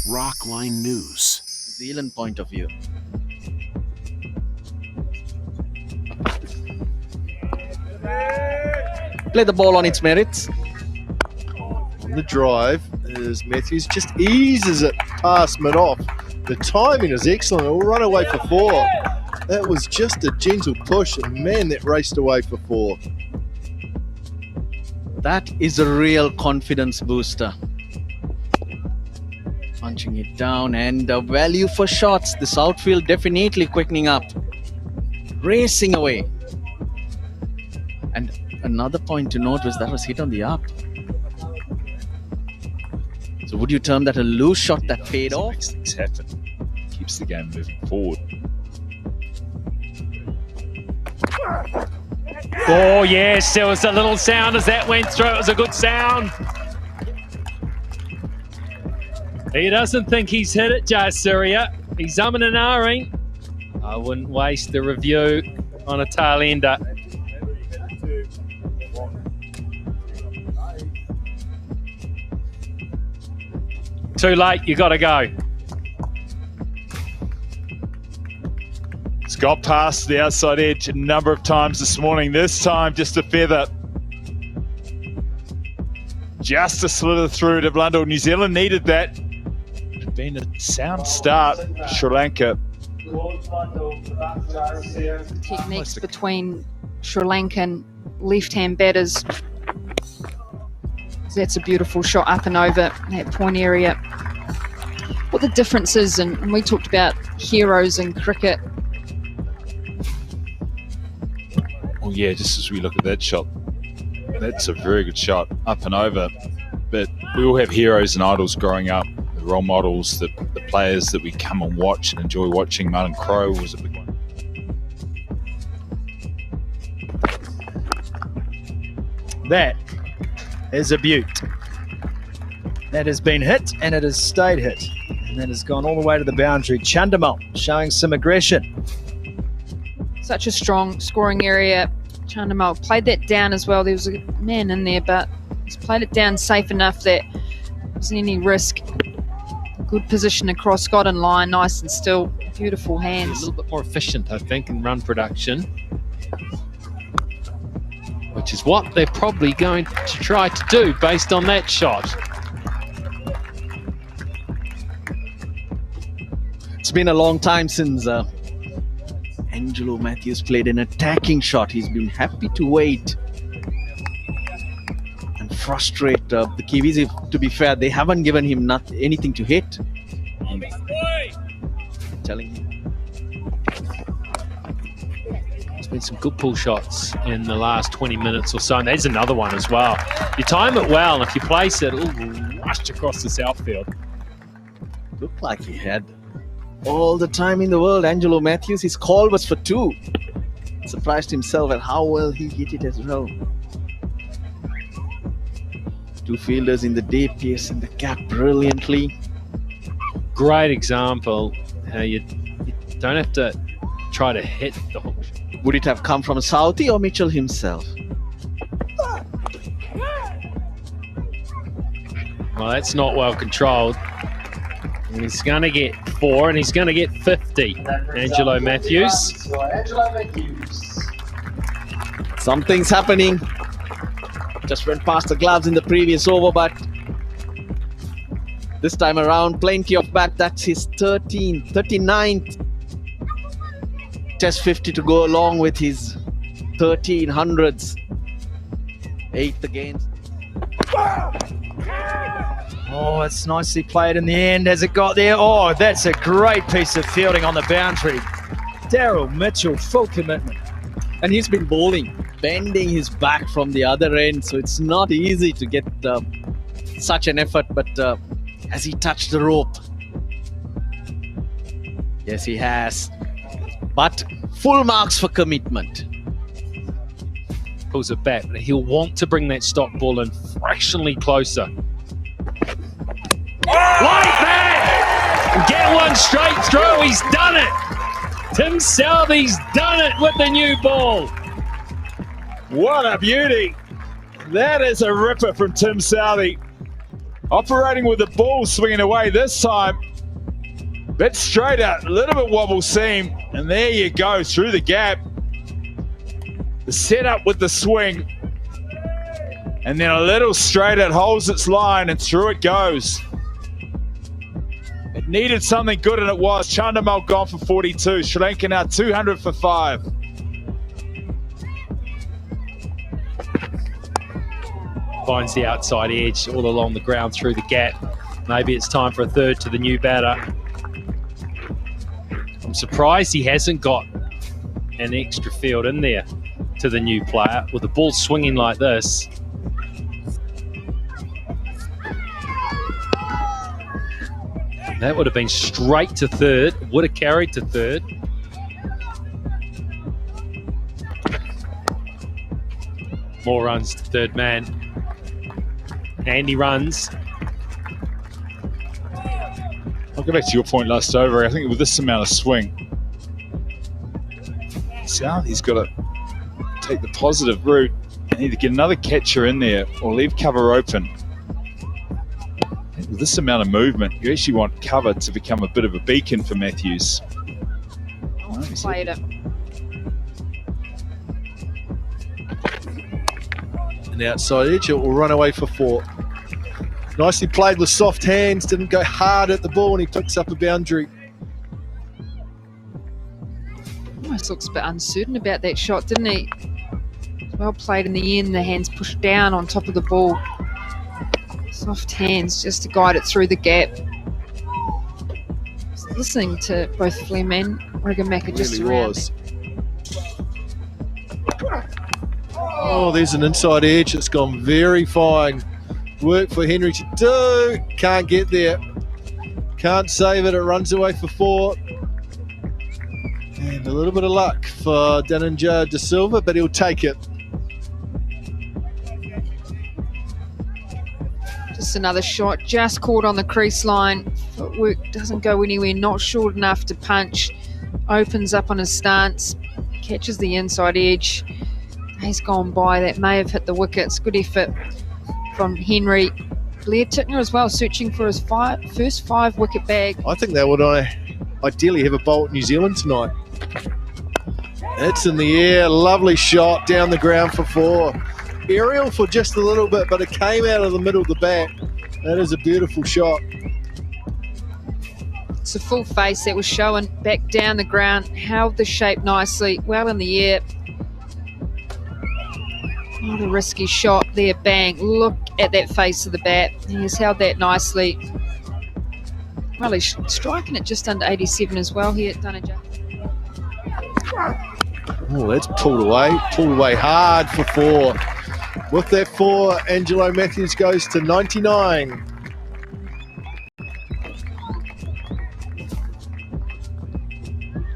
Rockline News. New Zealand point of view. Play the ball on its merits. On the drive, as Matthews just eases it past mid-off. The timing is excellent. It will run away for 4. That was just a gentle push, and man, that raced away for 4. That is a real confidence booster. Punching it down, and the value for shots. This outfield definitely quickening up. Racing away. And another point to note was that was hit on the up. So would you term that a loose shot that paid off? Makes things happen. Keeps the game moving forward. Oh yes, there was a little sound as that went through. It was a good sound. He doesn't think he's hit it, Jai Surya. He's umming and ahhing. I wouldn't waste the review on a tail ender. Too late, you got to go. It's got past the outside edge a number of times this morning. This time, just a feather. Just to slither through to Blundell. New Zealand needed that. It had been a sound start. Sri Lanka. Techniques between Sri Lankan left-hand batters. That's a beautiful shot up and over that point area. What the difference is, and we talked about heroes in cricket. Well, yeah, just as we look at that shot, that's a very good shot, up and over. But we all have heroes and idols growing up, the role models, the players that we come and watch and enjoy watching. Martin Crowe was a big one. That is a beaut. That has been hit and it has stayed hit. And that has gone all the way to the boundary. Chandimal showing some aggression. Such a strong scoring area. Chandimal played that down as well. There was a man in there, but he's played it down safe enough that there wasn't any risk. Good position across, got in line, nice and still. Beautiful A hands. little bit more efficient, I think, in run production. Which is what they're probably going to try to do based on that shot. It's been a long time since Angelo Matthews played an attacking shot. He's been happy to wait and frustrate the Kiwis. If, to be fair, they haven't given him anything to hit. And telling him. There's been some good pull shots in the last 20 minutes or so, and there's another one as well. You time it well, and if you place it, it'll rush across this outfield. Looked like he had all the time in the world. Angelo Matthews, his call was for 2. Surprised himself at how well he hit it as well. 2 fielders in the day, piercing the gap brilliantly. Great example how you don't have to try to hit the hook. Would it have come from Southee or Mitchell himself? Well, that's not well controlled. And he's going to get 4, and he's going to get 50. Angelo Matthews. Something's happening. Just went past the gloves in the previous over, but this time around, plenty of bat. That's his 39th Test 50 to go along with his 1300s. 8th against. Oh, it's nicely played in the end. Has it got there? Oh, that's a great piece of fielding on the boundary. Daryl Mitchell, full commitment. And he's been bowling, bending his back from the other end, so it's not easy to get such an effort, but has he touched the rope? Yes, he has. But full marks for commitment. Pulls it back, but he'll want to bring that stop ball in fractionally closer. Like that! Get one straight through, he's done it! Tim Southee's done it with the new ball. What a beauty! That is a ripper from Tim Southee. Operating with the ball, swinging away this time. Bit straighter, a little bit wobble seam, and there you go, through the gap. The setup with the swing, and then a little straighter, it holds its line, and through it goes. It needed something good, and it was. Chandamal gone for 42. Sri Lanka now 200 for 5. Finds the outside edge all along the ground through the gap. Maybe it's time for a third to the new batter. I'm surprised he hasn't got an extra field in there to the new player with the ball swinging like this. That would have been straight to third, would have carried to third. More runs to third man. Andy runs. I'll go back to your point last over. I think with this amount of swing, Southie's got to take the positive route and either get another catcher in there or leave cover open. With this amount of movement, you actually want cover to become a bit of a beacon for Matthews. Played it. An outside edge, it will run away for 4. Nicely played with soft hands, didn't go hard at the ball, and he picks up a boundary. Almost looks a bit uncertain about that shot, didn't he? Well played in the end, the hands pushed down on top of the ball. Soft hands just to guide it through the gap. Just listening to both Flem and Rigamaka just Really around. was. Oh, there's an inside edge. It's gone very fine. Work for Henry to do. Can't get there. Can't save it. It runs away for 4. And a little bit of luck for Dhananjaya De Silva, but he'll take it. Just another shot, just caught on the crease line. Footwork doesn't go anywhere, not short enough to punch. Opens up on his stance, catches the inside edge. He's gone by, that may have hit the wickets. Good effort from Henry. Blair Tickner as well, searching for his first 5 wicket bag. I think they would ideally have a bowl at New Zealand tonight. It's in the air, lovely shot down the ground for 4. Aerial for just a little bit, but it came out of the middle of the bat. That is a beautiful shot. It's a full face that was showing back down the ground, held the shape nicely, well in the air. Not a risky shot there, bang. Look at that face of the bat. He's held that nicely. Well, he's striking it just under 87 as well here at Dhananjaya. Oh, that's pulled away hard for 4. With that 4, Angelo Matthews goes to 99.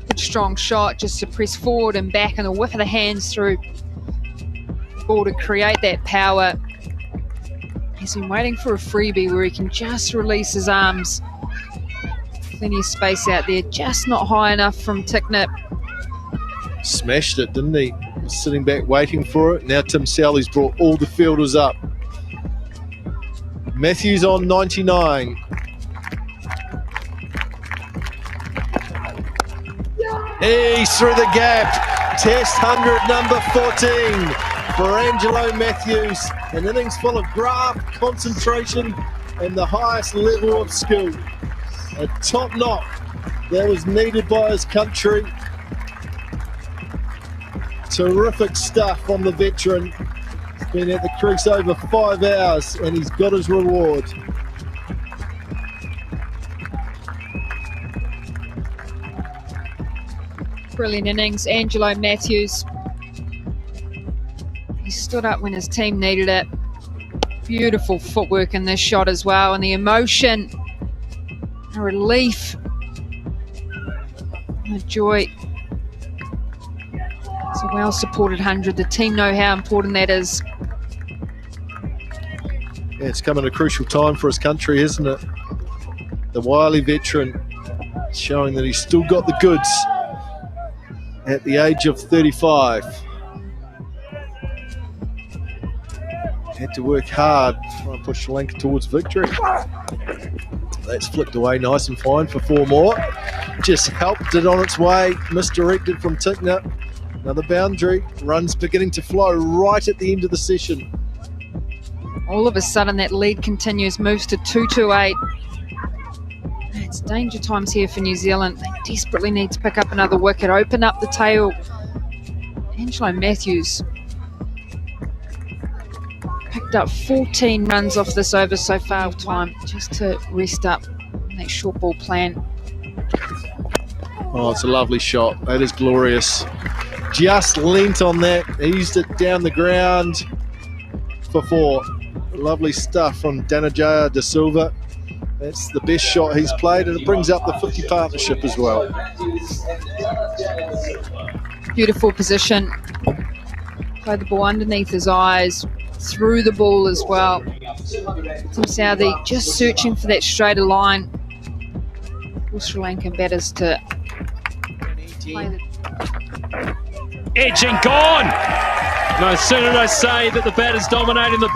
Good strong shot just to press forward and back, and a whiff of the hands through ball to create that power. He's been waiting for a freebie where he can just release his arms. Plenty of space out there, just not high enough from Tickner. Smashed it, didn't he? Sitting back waiting for it. Now Tim Sowley's brought all the fielders up. Matthews on 99. He's through the gap. Test 100 number 14 for Angelo Matthews. An innings full of graft, concentration, and the highest level of skill. A top knock that was needed by his country. Terrific stuff from the veteran. He's been at the crease over 5 hours and he's got his reward. Brilliant innings, Angelo Matthews. He stood up when his team needed it. Beautiful footwork in this shot as well, and the emotion, a relief, and a joy. It's a well-supported 100. The team know how important that is. Yeah, it's come at a crucial time for his country, isn't it? The wily veteran showing that he's still got the goods at the age of 35. had to work hard to try and push Lanka towards victory. That's flicked away nice and fine for 4 more. Just helped it on its way, misdirected from Tickner. Another boundary, runs beginning to flow right at the end of the session. All of a sudden, that lead continues, moves to 2-8. It's danger times here for New Zealand. They desperately need to pick up another wicket, open up the tail. Angelo Matthews picked up 14 runs off this over so far of time, just to rest up that short ball plan. Oh, it's a lovely shot. That is glorious. Just leant on that, eased it down the ground for 4. Lovely stuff from Danajaya De Silva. That's the best shot he's played, and it brings up the 50 partnership as well. Beautiful position. Play the ball underneath his eyes, through the ball as well. Tim Southee just searching for that straighter line. For Sri Lankan batters to play the... Edging gone! No sooner did I say that the batter's dominating the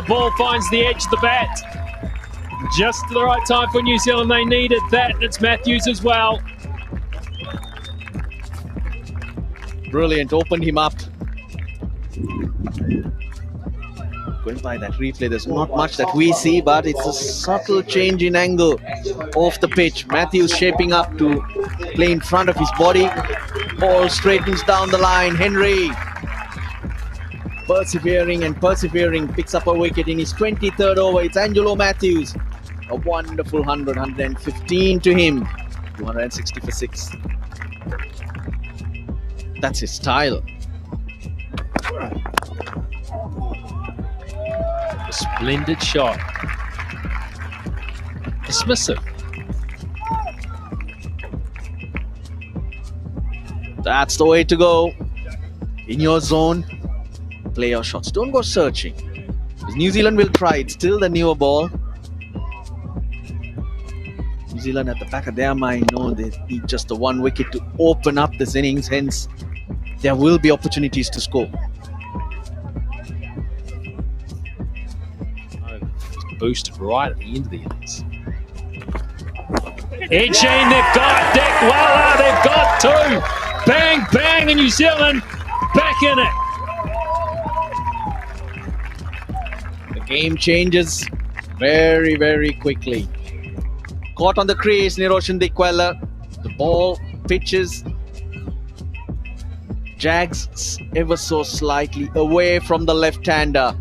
ball finds the edge of the bat. Just at the right time for New Zealand. They needed that, and it's Matthews as well. Brilliant, opened him up. Going by that replay, there's not much that we see, but it's a subtle change in angle off the pitch. Matthews shaping up to play in front of his body. Ball straightens down the line. Henry persevering and persevering, picks up a wicket in his 23rd over. It's Angelo Matthews. A wonderful 100, 115 to him. 260 for 6. That's his style. A splendid shot. Dismissive. That's the way to go. In your zone, play your shots. Don't go searching. Because New Zealand will try. It's still the newer ball. New Zealand at the back of their mind know they need just the 1 wicket to open up this innings. Hence, there will be opportunities to score. Boosted right at the end of the innings. Edging, they've got Dick Weller, they've got 2. Bang, bang, and New Zealand back in it. The game changes very, very quickly. Caught on the crease, Niroshan Dikwella. The ball pitches, jags ever so slightly away from the left-hander.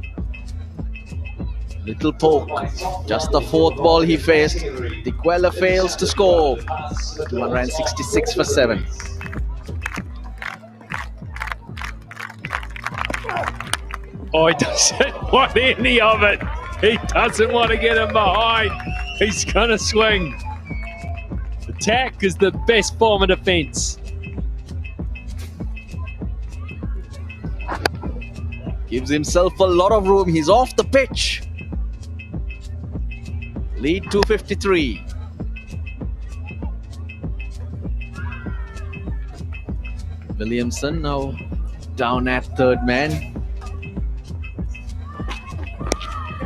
Little poke, just the 4th ball he faced. Dikwella fails to score. 266 for 7. Oh, he doesn't want any of it. He doesn't want to get him behind. He's going to swing. Attack is the best form of defence. Gives himself a lot of room. He's off the pitch. Lead 253. Williamson now down at 3rd man.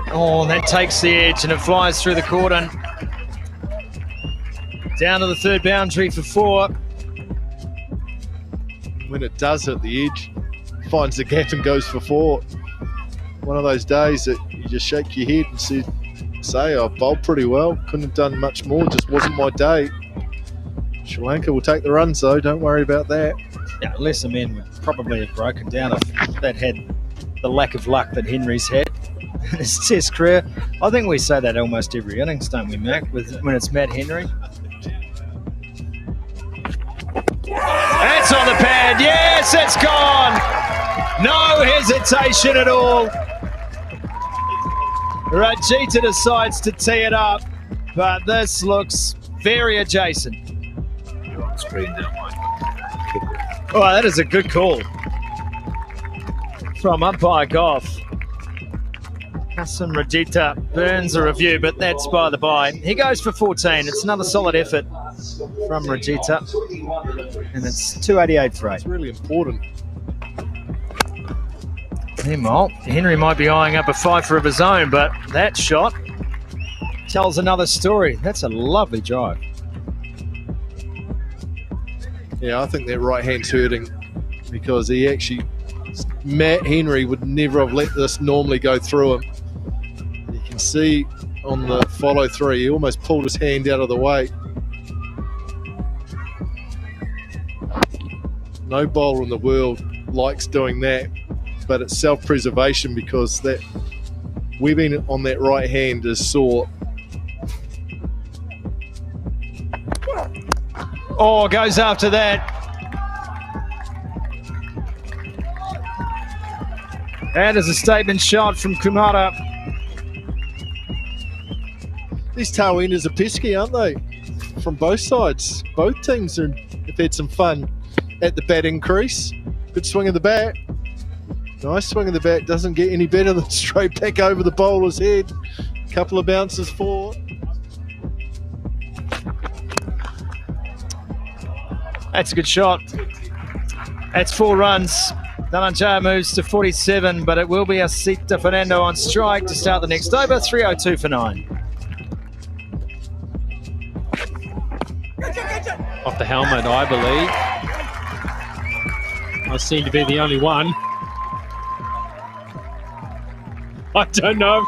Oh, that takes the edge and it flies through the cordon. Down to the 3rd boundary for 4. When it does hit the edge, finds the gap and goes for 4. One of those days that you just shake your head and say, I bowled pretty well. Couldn't have done much more, just wasn't my day. Sri Lanka will take the runs though, don't worry about that. Yeah, lesser men would probably have broken down if they'd had the lack of luck that Henry's had in his Test career. I think we say that almost every innings, don't we, Mac, when it's Matt Henry? That's on the pad. Yes, it's gone. No hesitation at all. Rajita decides to tee it up, but this looks very adjacent. Screen that one. Oh, that is a good call from umpire Goff. Hassan Rajita burns a review, but that's by the by. He goes for 14. It's another solid effort from Rajita, and it's 288 for 8. It's really important. Meanwhile, Henry might be eyeing up a fifer of his own, but that shot tells another story. That's a lovely drive. Yeah, I think that right hand's hurting because he actually, Matt Henry would never have let this normally go through him. You can see on the follow through, he almost pulled his hand out of the way. No bowler in the world likes doing that, but it's self-preservation because that webbing on that right hand is sore. Oh, goes after that. That is a statement shot from Kumara. These tail enders are pesky, aren't they? From both sides. Both teams have had some fun at the batting crease. Good swing of the bat. Nice swing of the bat. Doesn't get any better than straight back over the bowler's head. Couple of bounces forward. That's a good shot. That's 4 runs. Dalanjaya moves to 47, but it will be Asita Fernando on strike to start the next over. 3:02 for 9. Off the helmet, I believe. I seem to be the only one. I don't know.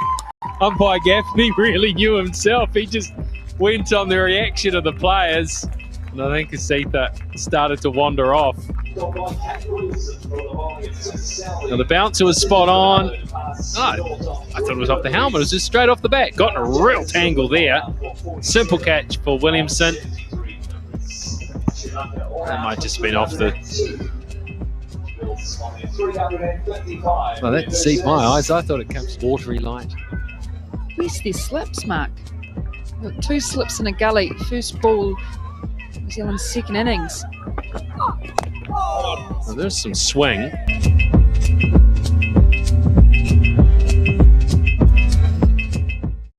Umpire Gaffney really knew himself. He just went on the reaction of the players. And I think Asita started to wander off. Now the bouncer was spot on. Oh, I thought it was off the helmet. It was just straight off the bat. Got in a real tangle there. Simple catch for Williamson. That might just been off the... Well, that deceived my eyes. I thought it comes watery light. Where's their slips, Mark? Got 2 slips in a gully. First ball, New Zealand's second innings. Well, there's some swing.